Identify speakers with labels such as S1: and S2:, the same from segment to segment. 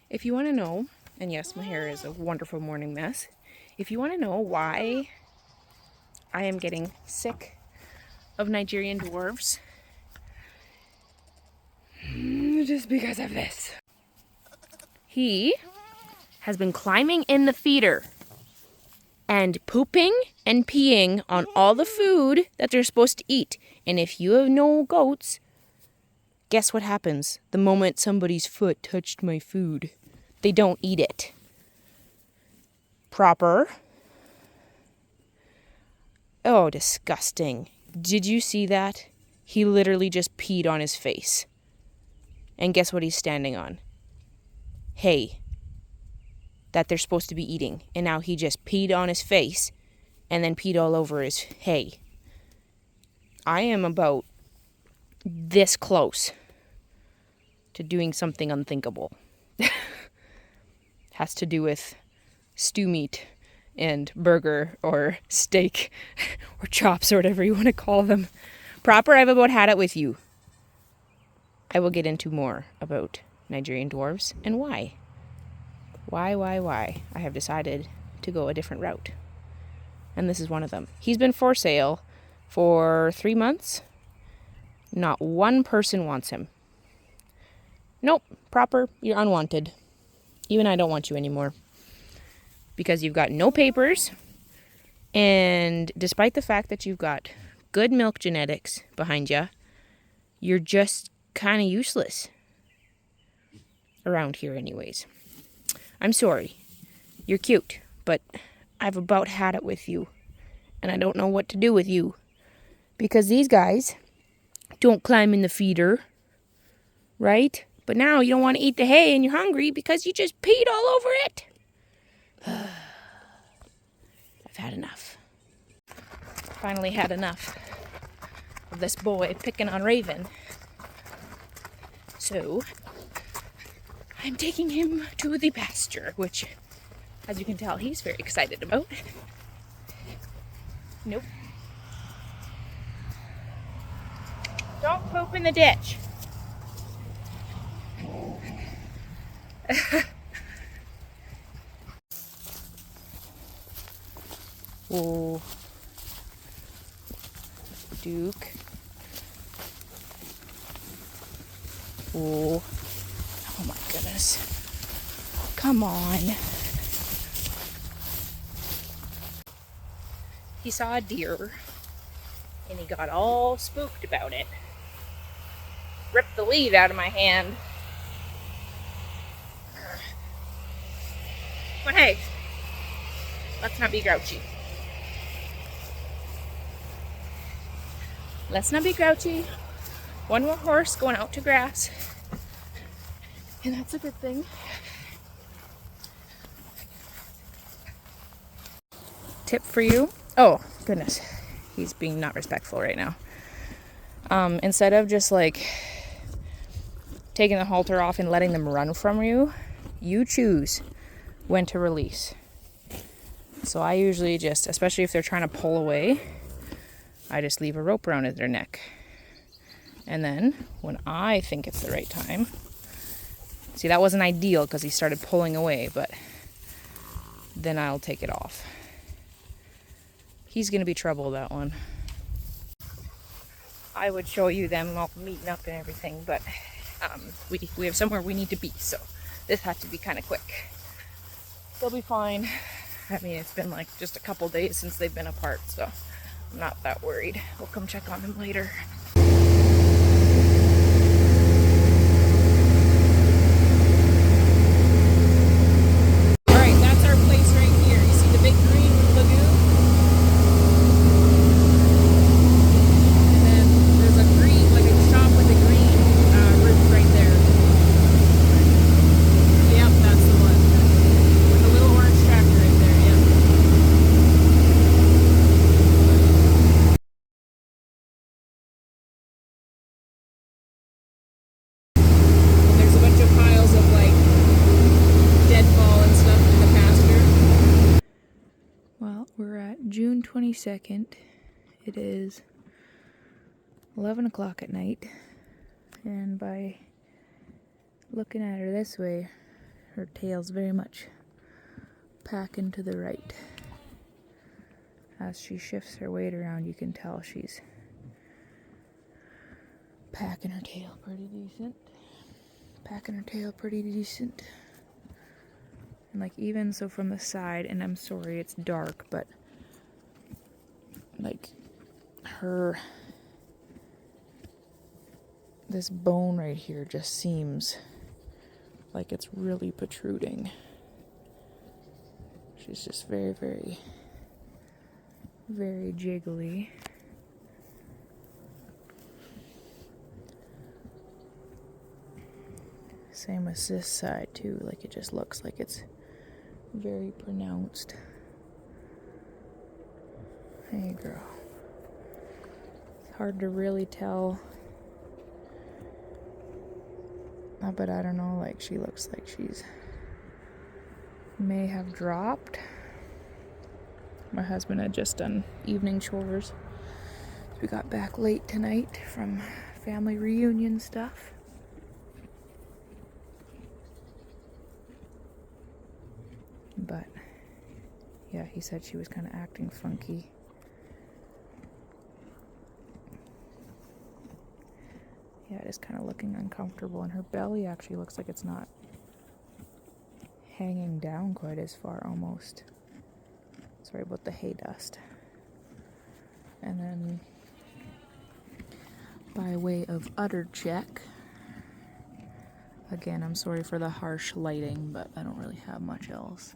S1: If you want to know, and yes, my hair is a wonderful morning mess. If you want to know why I am getting sick of Nigerian dwarves, just because of this. He has been climbing in the feeder and pooping and peeing on all the food that they're supposed to eat. And if you have no goats, guess what happens the moment somebody's foot touched my food? They don't eat it. Proper. Oh, disgusting. Did you see that? He literally just peed on his face. And guess what he's standing on? Hay. That they're supposed to be eating. And now he just peed on his face and then peed all over his hay. I am about this close to doing something unthinkable. Has to do with stew meat and burger or steak or chops or whatever you want to call them. Proper, I've about had it with you. I will get into more about Nigerian dwarves and why. Why? I have decided to go a different route. And this is one of them. He's been for sale for 3 months. Not one person wants him. Nope, Proper, you're unwanted. Even I don't want you anymore. Because you've got no papers. And despite the fact that you've got good milk genetics behind you, you're just kind of useless. Around here anyways. I'm sorry. You're cute, but I've about had it with you. And I don't know what to do with you. Because these guys don't climb in the feeder. Right? But now you don't want to eat the hay and you're hungry because you just peed all over it. I've had enough. Finally had enough of this boy picking on Raven. So I'm taking him to the pasture, which, as you can tell, he's very excited about. Nope. Don't poop in the ditch. Oh, Duke. Oh my goodness. Come on. He saw a deer and he got all spooked about it. Ripped the lead out of my hand. But hey, let's not be grouchy. Let's not be grouchy. One more horse going out to grass. And that's a good thing. Tip for you. Oh, goodness. He's being not respectful right now. Instead of just like taking the halter off and letting them run from you, you choose when to release. So I usually just, especially if they're trying to pull away, I just leave a rope around their neck. And then when I think it's the right time, see, that wasn't ideal because he started pulling away, but then I'll take it off. He's going to be trouble, that one. I would show you them all meeting up and everything, but we have somewhere we need to be, so this had to be kind of quick. They'll be fine. I mean, it's been like just a couple days since they've been apart, so I'm not that worried. We'll come check on them later. Alright, that's our place right here. You see the big green lagoon? And then there's a green, like a shop with a green roof right there. Yep, that's the one. With a little orange tractor right there, yep. And there's a bunch of piles of like deadfall and stuff in the pasture. Well, we're at June 22nd. It is 11 o'clock at night. And by looking at her this way, Her tail's very much packing to the right. As she shifts her weight around, you can tell she's packing her tail pretty decent. Packing her tail pretty decent. And like even so from the side, and I'm sorry it's dark, but like this bone right here just seems like it's really protruding. She's just very, very, very jiggly. Same with this side too, like it just looks like it's very pronounced. Hey girl. It's hard to really tell. But I don't know, like she looks like she's may have dropped. My husband had just done evening chores. We got back late tonight from family reunion stuff. But yeah, he said she was kind of acting funky. Yeah, it is kind of looking uncomfortable, and her belly actually looks like it's not hanging down quite as far almost. Sorry about the hay dust. And then by way of udder check, again, I'm sorry for the harsh lighting, but I don't really have much else.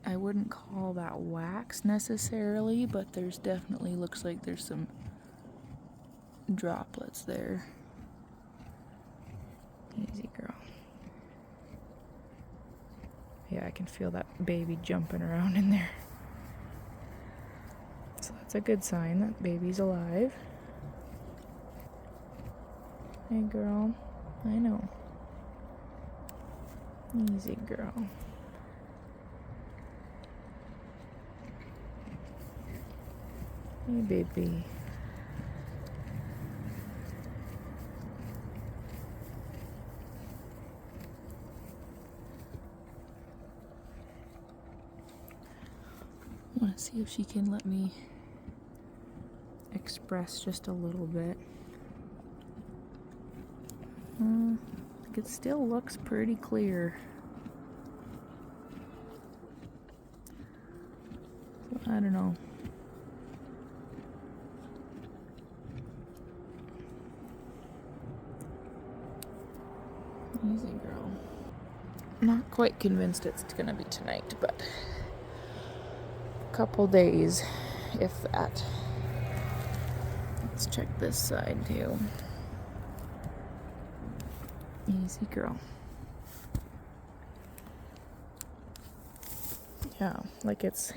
S1: I wouldn't call that wax necessarily, but there's definitely looks like there's some droplets there. Easy girl. Yeah, I can feel that baby jumping around in there. So that's a good sign that baby's alive. Hey girl, I know. Easy girl. Hey baby. I want to see if she can let me express just a little bit. It still looks pretty clear. So, I don't know. Easy girl. Not quite convinced it's gonna be tonight, but a couple days, if that. Let's check this side too. Easy girl. Yeah, like it's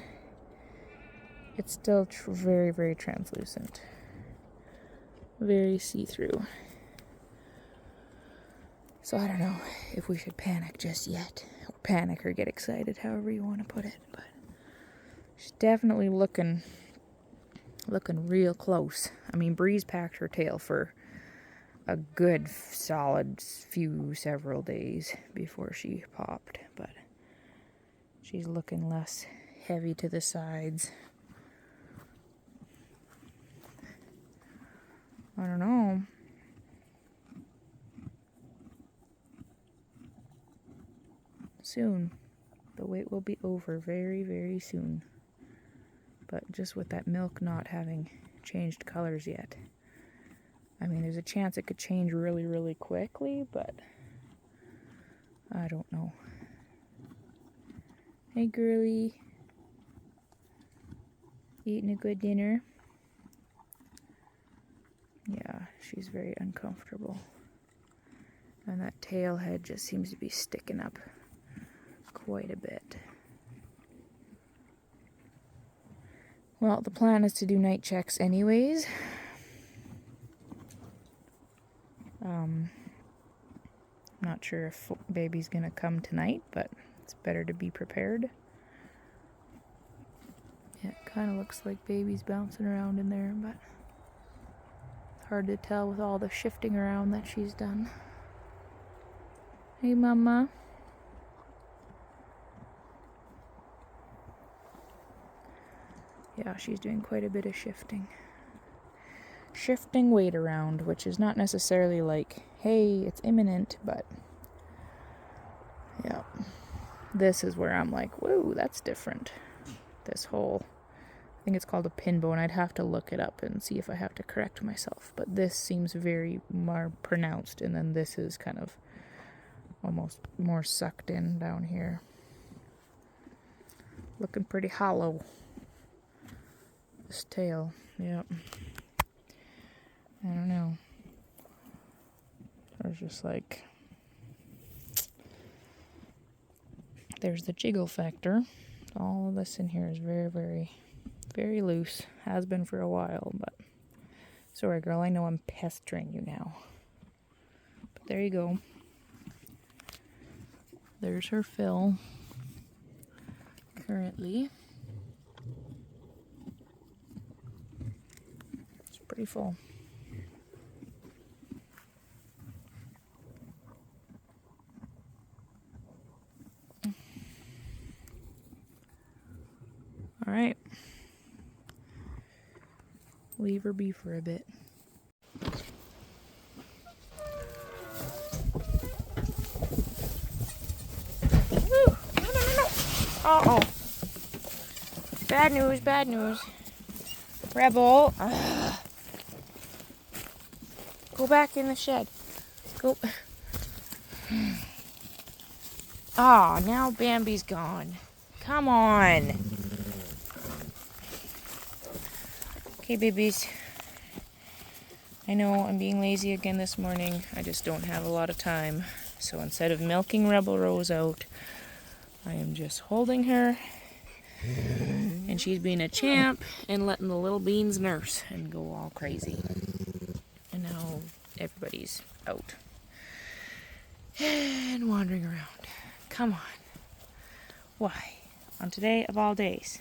S1: still very, very translucent. Very see-through. So I don't know if we should panic just yet. Or panic or get excited, however you want to put it. But she's definitely looking real close. I mean, Breeze packed her tail for a good solid several days before she popped. But she's looking less heavy to the sides. I don't know. Soon. The wait will be over very, very soon. But just with that milk not having changed colors yet. I mean, there's a chance it could change really, really quickly, but I don't know. Hey, girly. Eating a good dinner? Yeah, she's very uncomfortable. And that tail head just seems to be sticking up quite a bit. Well, the plan is to do night checks anyways. Not sure if baby's gonna come tonight, but it's better to be prepared. Yeah, it kind of looks like baby's bouncing around in there, but it's hard to tell with all the shifting around that she's done. Hey, Mama. Yeah, she's doing quite a bit of shifting. Shifting weight around, which is not necessarily like, hey, it's imminent, but yeah. This is where I'm like, whoa, that's different. This whole, I think it's called a pin bone. I'd have to look it up and see if I have to correct myself. But this seems very more pronounced, and then this is kind of almost more sucked in down here. Looking pretty hollow. This tail, yep. I don't know. There's just like, there's the jiggle factor. All of this in here is very, very, very loose. Has been for a while, but sorry, girl. I know I'm pestering you now. But there you go. There's her fill. Currently, it's pretty full. All right. Leave her be for a bit. Woo! No. Uh-oh. Bad news, bad news. Rebel. Ugh. Go back in the shed. Go. Ah, now Bambi's gone. Come on. Okay, babies. I know I'm being lazy again this morning. I just don't have a lot of time. So instead of milking Rebel Rose out, I am just holding her. And she's being a champ and letting the little beans nurse and go all crazy. And now everybody's out and wandering around. Come on. Why? On today of all days,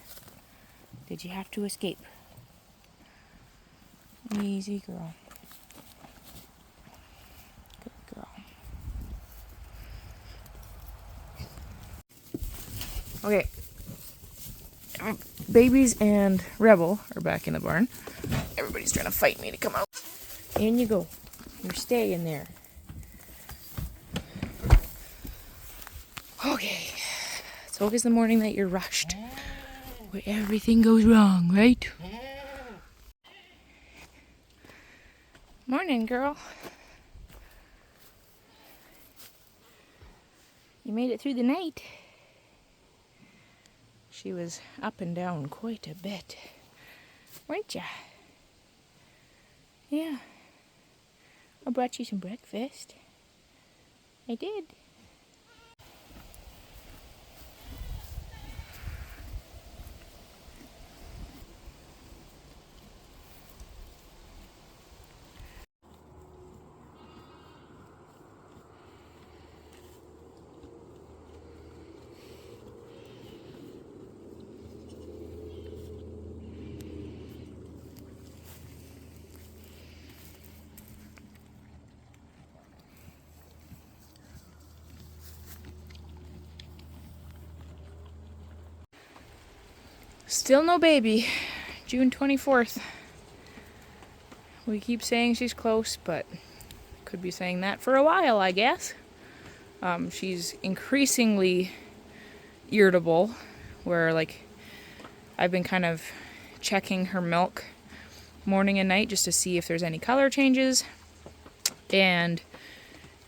S1: did you have to escape? Easy girl. Good girl. Okay. Babies and Rebel are back in the barn. Everybody's trying to fight me to come out. In you go. You stay in there. Okay. It's always the morning that you're rushed, where everything goes wrong, right? Morning, girl. You made it through the night. She was up and down quite a bit, weren't ya? Yeah. I brought you some breakfast. I did. Still no baby. June 24th. We keep saying she's close, but could be saying that for a while, I guess. She's increasingly irritable, where like I've been kind of checking her milk morning and night just to see if there's any color changes. And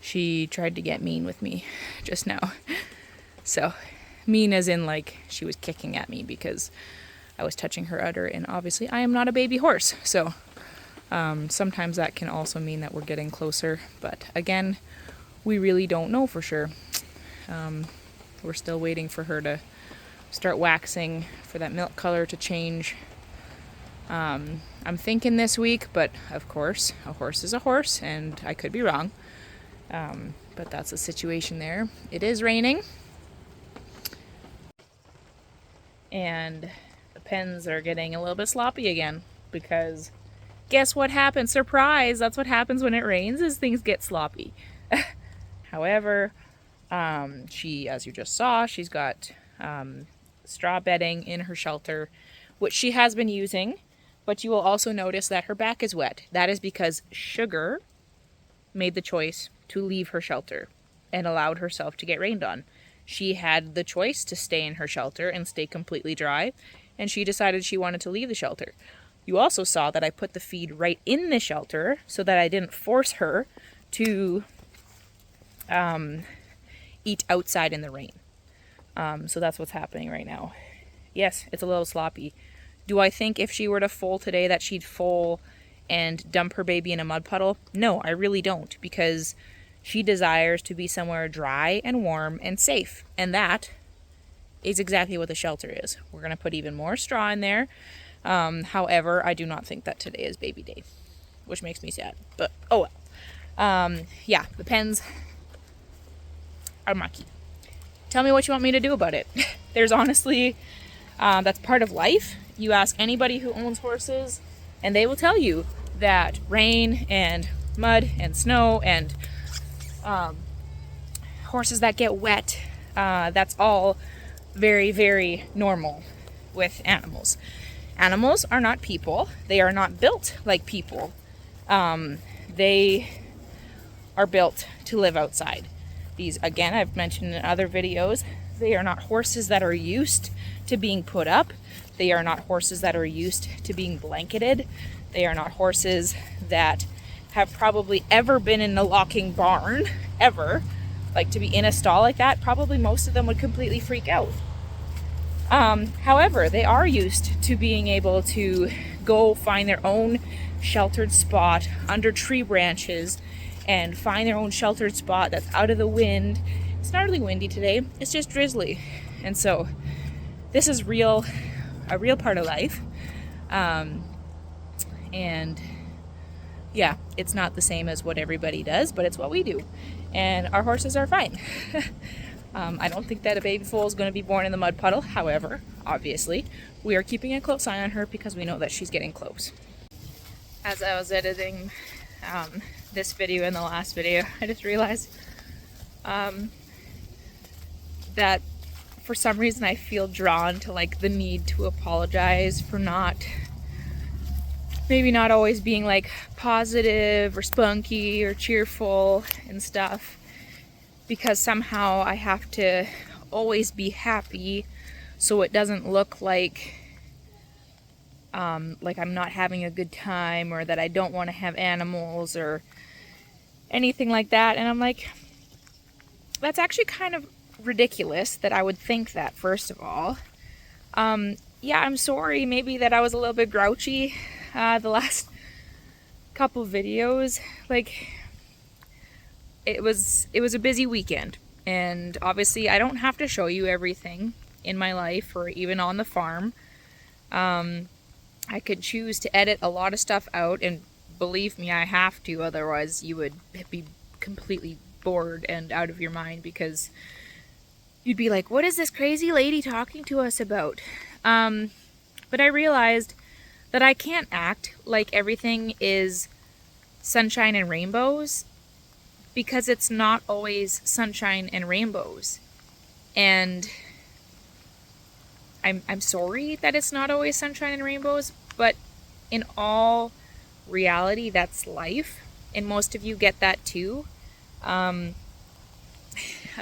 S1: she tried to get mean with me just now. So mean as in like she was kicking at me because I was touching her udder, and obviously I am not a baby horse. So sometimes that can also mean that we're getting closer. But again, we really don't know for sure. We're still waiting for her to start waxing for that milk color to change. I'm thinking this week, but of course, a horse is a horse, and I could be wrong. But that's the situation there. It is raining. And the pens are getting a little bit sloppy again, because guess what happens? Surprise! That's what happens when it rains, is things get sloppy. However, She, as you just saw, she's got straw bedding in her shelter, which she has been using, but you will also notice that her back is wet. That is because Sugar made the choice to leave her shelter and allowed herself to get rained on. She had the choice to stay in her shelter and stay completely dry, and she decided she wanted to leave the shelter. You also saw that I put the feed right in the shelter so that I didn't force her to eat outside in the rain. So that's what's happening right now. Yes, it's a little sloppy. Do I think if she were to foal today that she'd foal and dump her baby in a mud puddle? No, I really don't, because she desires to be somewhere dry and warm and safe. And that is exactly what the shelter is. We're going to put even more straw in there. However, I do not think that today is baby day, which makes me sad. But, oh well. Yeah, the pens are mucky. Tell me what you want me to do about it. There's honestly, that's part of life. You ask anybody who owns horses, and they will tell you that rain and mud and snow and horses that get wet, that's all very, very normal with animals. Animals are not people. They are not built like people. They are built to live outside. These, again, I've mentioned in other videos, they are not horses that are used to being put up. They are not horses that are used to being blanketed. They are not horses that have probably ever been in a locking barn, ever. Like, to be in a stall like that, probably most of them would completely freak out. However, they are used to being able to go find their own sheltered spot under tree branches and find their own sheltered spot that's out of the wind. It's not really windy today, it's just drizzly. And so this is a real part of life. And yeah, it's not the same as what everybody does, but it's what we do. And our horses are fine. I don't think that a baby foal is going to be born in the mud puddle. However, obviously, we are keeping a close eye on her because we know that she's getting close. As I was editing this video and the last video, I just realized that for some reason I feel drawn to like the need to apologize for maybe not always being like positive or spunky or cheerful and stuff, because somehow I have to always be happy so it doesn't look like I'm not having a good time, or that I don't want to have animals or anything like that. And I'm like, that's actually kind of ridiculous that I would think that, first of all. Yeah, I'm sorry maybe that I was a little bit grouchy the last couple videos. Like, it was a busy weekend, and obviously I don't have to show you everything in my life or even on the farm. I could choose to edit a lot of stuff out, and believe me, I have to, otherwise you would be completely bored and out of your mind, because you'd be like, what is this crazy lady talking to us about? But I realized that I can't act like everything is sunshine and rainbows, because it's not always sunshine and rainbows. And I'm sorry that it's not always sunshine and rainbows, but in all reality, that's life. And most of you get that too. I'm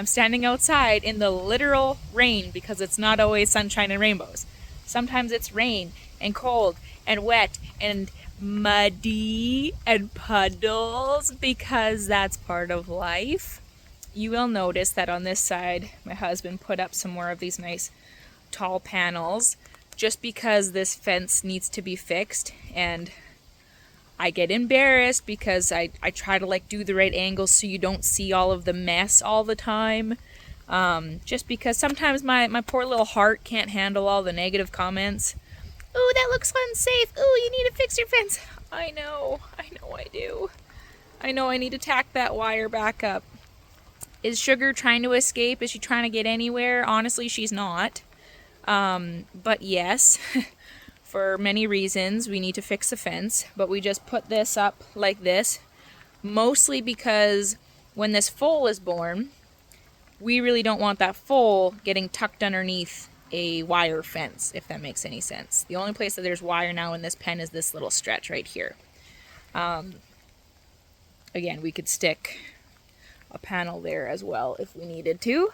S1: standing outside in the literal rain because it's not always sunshine and rainbows. Sometimes it's rain and cold and wet and muddy and puddles, because that's part of life. You will notice that on this side, my husband put up some more of these nice tall panels just because this fence needs to be fixed, and I get embarrassed because I try to like do the right angles so you don't see all of the mess all the time. Just because sometimes my poor little heart can't handle all the negative comments. Ooh, that looks unsafe. Ooh, you need to fix your fence. I know I do. I know I need to tack that wire back up. Is Sugar trying to escape? Is she trying to get anywhere? Honestly, she's not. But yes, for many reasons, we need to fix the fence. But we just put this up like this, mostly because when this foal is born, we really don't want that foal getting tucked underneath a wire fence, if that makes any sense. The only place that there's wire now in this pen is this little stretch right here. Again, we could stick a panel there as well if we needed to.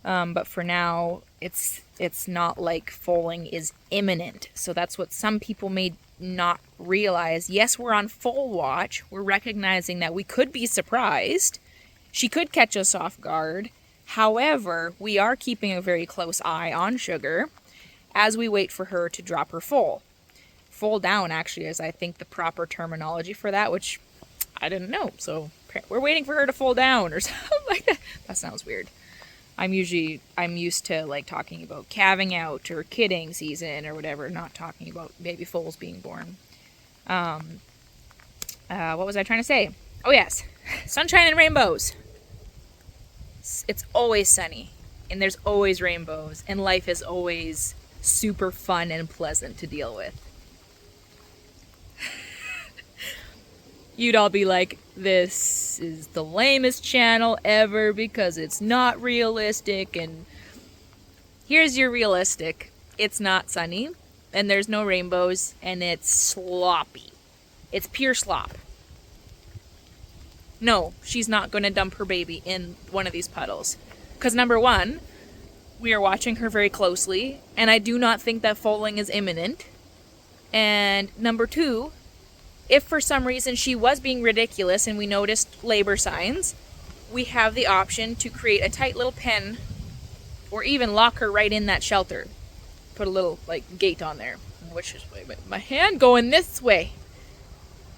S1: But for now, it's not like foaling is imminent. So that's what some people may not realize. Yes, we're on foal watch. We're recognizing that we could be surprised. She could catch us off guard. However, we are keeping a very close eye on Sugar as we wait for her to drop her foal. Foal down, actually, is I think the proper terminology for that, which I didn't know. So we're waiting for her to foal down or something like that. That sounds weird. I'm used to like talking about calving out or kidding season or whatever, not talking about baby foals being born. What was I trying to say? Oh yes, sunshine and rainbows. It's always sunny and there's always rainbows and life is always super fun and pleasant to deal with. You'd all be like, this is the lamest channel ever because it's not realistic. And here's your realistic. It's not sunny and there's no rainbows and it's sloppy. It's pure slop. No, she's not going to dump her baby in one of these puddles. Because number one, we are watching her very closely and I do not think that foaling is imminent. And number two, if for some reason she was being ridiculous and we noticed labor signs, we have the option to create a tight little pen or even lock her right in that shelter. Put a little like gate on there. Which is way, my hand going this way.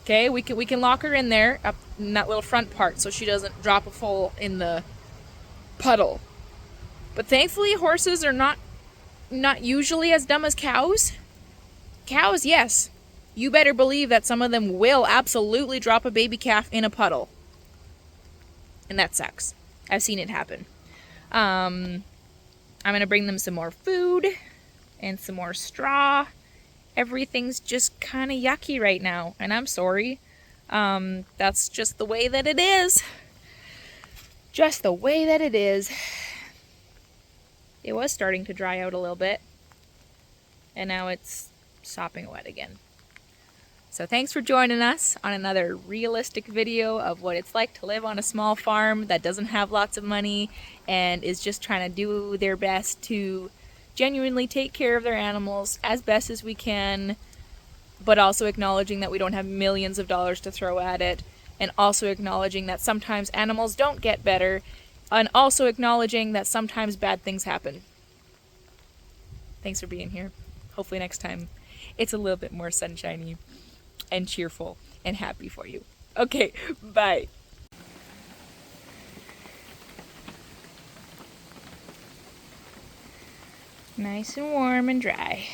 S1: Okay, we can lock her in there up in that little front part so she doesn't drop a foal in the puddle. But thankfully horses are not usually as dumb as cows. Cows, yes. You better believe that some of them will absolutely drop a baby calf in a puddle. And that sucks. I've seen it happen. I'm going to bring them some more food and some more straw. Everything's just kind of yucky right now. And I'm sorry. That's just the way that it is. Just the way that it is. It was starting to dry out a little bit. And now it's sopping wet again. So thanks for joining us on another realistic video of what it's like to live on a small farm that doesn't have lots of money and is just trying to do their best to genuinely take care of their animals as best as we can, but also acknowledging that we don't have millions of dollars to throw at it, and also acknowledging that sometimes animals don't get better, and also acknowledging that sometimes bad things happen. Thanks for being here. Hopefully next time it's a little bit more sunshiny and cheerful and happy for you. Okay, bye. Nice and warm and dry.